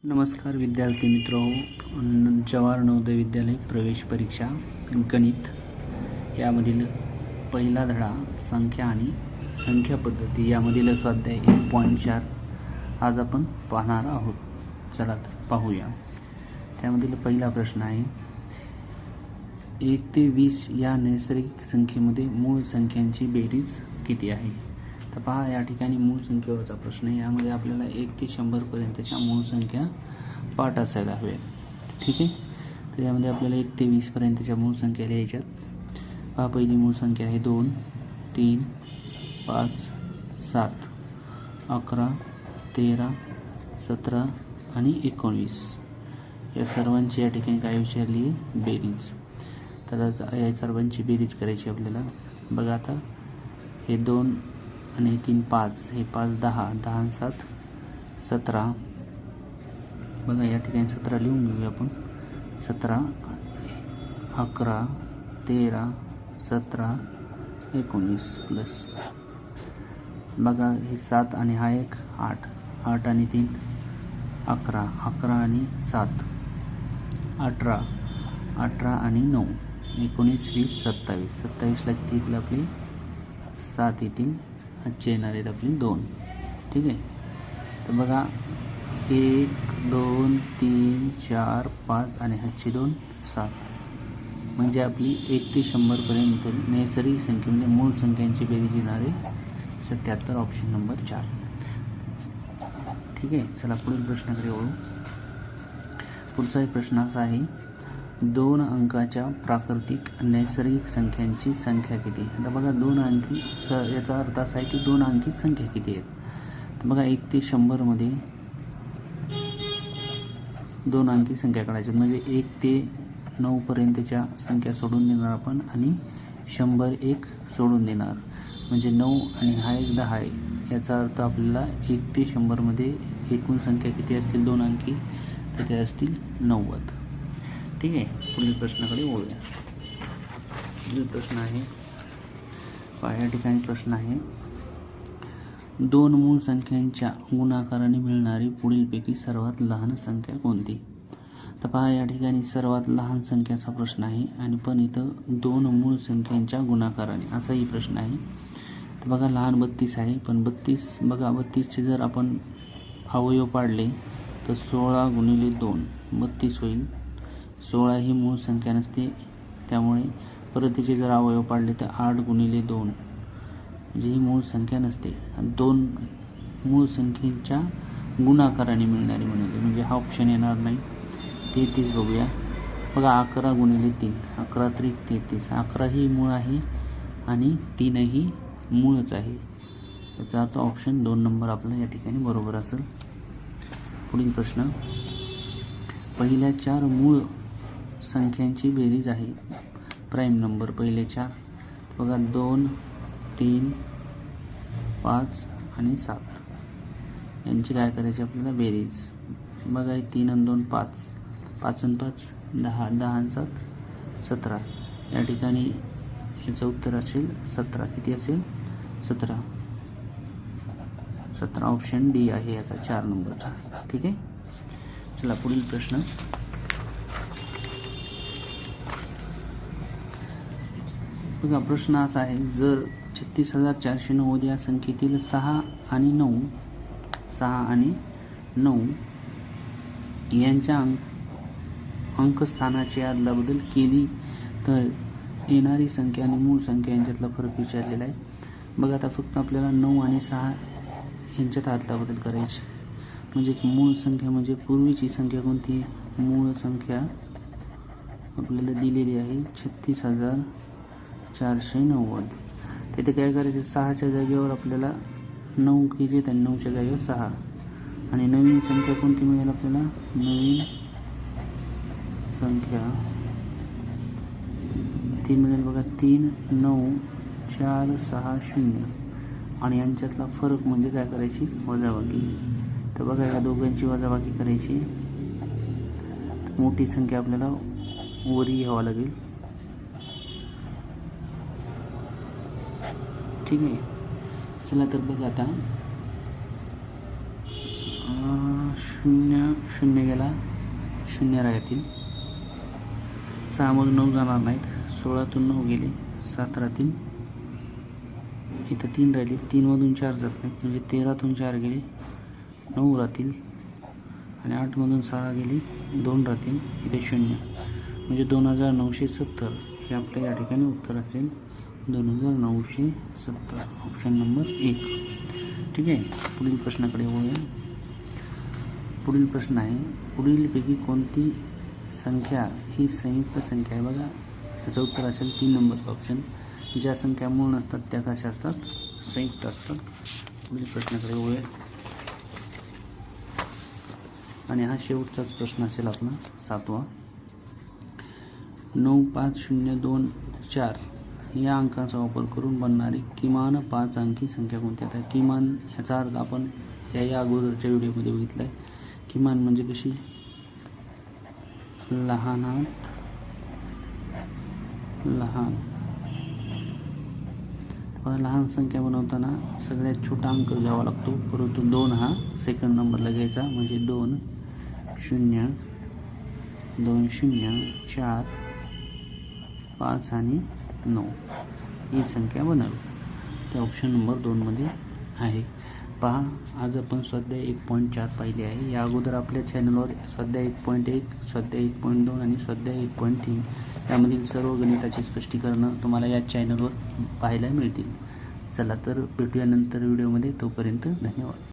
नमस्कार विद्यार्थी मित्रो, जवाहर नवोदय विद्यालय प्रवेश परीक्षा गणित यामधील पहिला धडा संख्या आणि संख्या पद्धती यामधील स्वाध्याय 1.4 आज आपण पाहणार आहोत. चला तर पाहूया. त्यामधील पहिला प्रश्न आहे, 1 ते 20 या नैसर्गिक संख्येमध्ये मूळ संख्यांची बेरीज किती आहे? तर पहा, या ठिकाणी मूळ संख्येवरचा प्रश्न आहे. यामध्ये आपल्याला 1 ते 100 पर्यंतच्या मूळ संख्या पाठ असायला हव्या. ठीक आहे. तर यामध्ये आपल्याला 1 ते 20 पर्यंतच्या मूळ संख्या लिहायच्यात. पहा, पहिली मूळ संख्या आहे 2, 3, 5, 7, 11, 13, 17 आणि 19. या सर्वांची या ठिकाणी काय विचारली आहे? बेरीज. तर आता या सर्वांची बेरीज करायची आपल्याला. बघा, आता हे 2 आणि 3 5, हे 5 10, 10 आणि 7 17. बघा, या ठिकाणी 17 लिहून घेऊया आपण. 17, 11, 13, 17, 19 प्लस. बघा, हे 7 आणि हा एक 8, 8 आणि 3 11, 11 आणि 7 18, 18 आणि 9 19 20 27. 27ला किती येतील आपली? 7 येतील. हातचे येणार आहेत आपली 2. ठीक आहे. तर बघा, 1 2 3 4 5 आणि हातचे 2 7. म्हणजे आपली 1 ते 100 पर्यंत नैसर्गिक संख्येमध्ये मूळ संख्यांची बेरीज येणार आहे 77. Option number 4. ठीक आहे. चला पुढील प्रश्नाकडे वळू. पुढचा एक प्रश्न असा आहे, 2 अंकाच्या प्राकृतिक नैसर्गिक संख्यांची संख्या किती? आता बघा, 2 अंकी याचा अर्थ असा आहे की 2 अंकी संख्या किती आहेत. तर बघा, 1 ते 100 मध्ये 2 अंकी संख्या काढायच्या. म्हणजे 1 ते 9 पर्यंतच्या संख्या सोडून देणार आपण आणि 100 एक सोडून देणार. म्हणजे 9 आणि हा एक 10 आहे. याचा अर्थ आपल्याला 1 ते 100 मध्ये एकूण संख्या किती असतील 2 अंकी? तर ते असतील 90. ठीक आहे. पुढील प्रश्नाकडे वळूया. पुढील प्रश्न आहे, या ठिकाणी प्रश्न आहे, 2 मूळ संख्यांच्या गुणाकाराने मिळणारी पुढीलपैकी सर्वात लहान संख्या कोणती? तर पहा, या ठिकाणी सर्वात लहान संख्याचा प्रश्न आहे आणि पण इथं 2 मूळ संख्यांच्या गुणाकाराने असाही प्रश्न आहे. तर बघा, लहान 32 आहे, पण 32 बघा, 32चे जर आपण अवयव पाडले तर 16 गुणिले 2 32 होईल. 16 ही मूळ संख्या नसते, त्यामुळे परत त्याचे जर अवयव पाडले तर 8 गुणिले 2 म्हणजे ही मूळ संख्या नसते. 2 मूळ संख्येच्या गुणाकाराने मिळणारी म्हणाली, म्हणजे हा ऑप्शन येणार नाही. 33 बघूया. बघा, 11 गुणिले 3 11 त्रिक 33. 11 ही मूळ आहे आणि 3 ही मूळच आहे. याचा अर्थ ऑप्शन 2 नंबर आपला या ठिकाणी बरोबर असेल. पुढील प्रश्न, पहिल्या 4 मूळ संख्यांची बेरीज आहे. प्राईम नंबर पहिले 4. बघा, 2 3 5 आणि 7 यांची काय करायची आपल्याला? बेरीज. बघा, 3 आणि 2 5, 5 आणि 5 10, 10 आणि 7 17. या ठिकाणी याचं उत्तर असेल 17. किती असेल? 17. 17 ऑप्शन डी आहे याचा 4 नंबरचा. ठीक आहे. चला पुढील प्रश्न. बघा, प्रश्न असा आहे, जर 36,490 या संख्येतील 6 आणि 9 यांच्या अंकस्थानाची अदलाबदल केली तर येणारी संख्या आणि मूळ संख्या यांच्यातला फरक विचारलेला आहे. बघा, आता फक्त आपल्याला 9 आणि 6 यांच्यात अदलाबदल करायची. म्हणजेच मूळ संख्या म्हणजे पूर्वीची संख्या कोणती? मूळ संख्या आपल्याला दिलेली आहे 36,490. तिथे काय करायचं? 6च्या जागेवर आपल्याला 9 घ्यायचे आणि 9च्या जागेवर 6. आणि नवीन संख्या कोणती मिळेल आपल्याला? नवीन संख्या ती मिळेल बघा 3 9 4 6 0. आणि यांच्यातला फरक म्हणजे काय करायची? वजाबाकी. तर बघा, या दोघांची वजाबाकी करायची. मोठी संख्या आपल्याला वरी घ्यावा लागेल. ठीक आहे. चला तर बघा, आता शून्य शून्य गेला, शून्य राहतील. 6 मग 9 जाणार नाहीत. 16तून 9 गेले, 7 राहतील. इथं 3 राहिले, 3 मधून 4 जात नाहीत, म्हणजे 13तून 4 गेले, 9 राहतील. आणि 8 मधून 6 गेले, 2 राहतील. इथे 0, म्हणजे 2970 हे आपलं या ठिकाणी उत्तर असेल. 2970 ऑप्शन नंबर 1. ठीक आहे. पुढील प्रश्नाकडे वळूया. पुढील प्रश्न आहे, पुढीलपैकी कोणती संख्या ही संयुक्त संख्या आहे? बघा, याचं उत्तर असेल 3 नंबरचं ऑप्शन. ज्या संख्या मूळ नसतात त्या कशा असतात? संयुक्त असतात. पुढील प्रश्नाकडे वळूया. आणि हा शेवटचाच प्रश्न असेल आपला 7वा. 95024 या अंकाचा वापर करून बनणारी किमान 5 अंकी संख्या कोणती? आता किमान याचा अर्थ आपण या अगोदरच्या व्हिडिओमध्ये बघितला आहे. किमान म्हणजे कशी? लहानात लहान. लहान संख्या बनवताना सगळ्यात छोटा अंक घ्यावा लागतो, परंतु 2 हा सेकंड नंबरला घ्यायचा. म्हणजे 2 0 2 0 4 5 आणि 9 ही संख्या बनवली. ते ऑप्शन नंबर 2 मध्ये आहे. पहा, आज आपण स्वाध्याय 1.4 पाहिले आहे. या अगोदर आपल्या चॅनलवर स्वाध्याय 1.1, स्वाध्याय 1.2 आणि स्वाध्याय 1.3 यामधील सर्व गणिताची स्पष्टीकरणं तुम्हाला या चॅनलवर पाहायला मिळतील. चला तर भेटूया नंतर व्हिडिओमध्ये. तोपर्यंत धन्यवाद.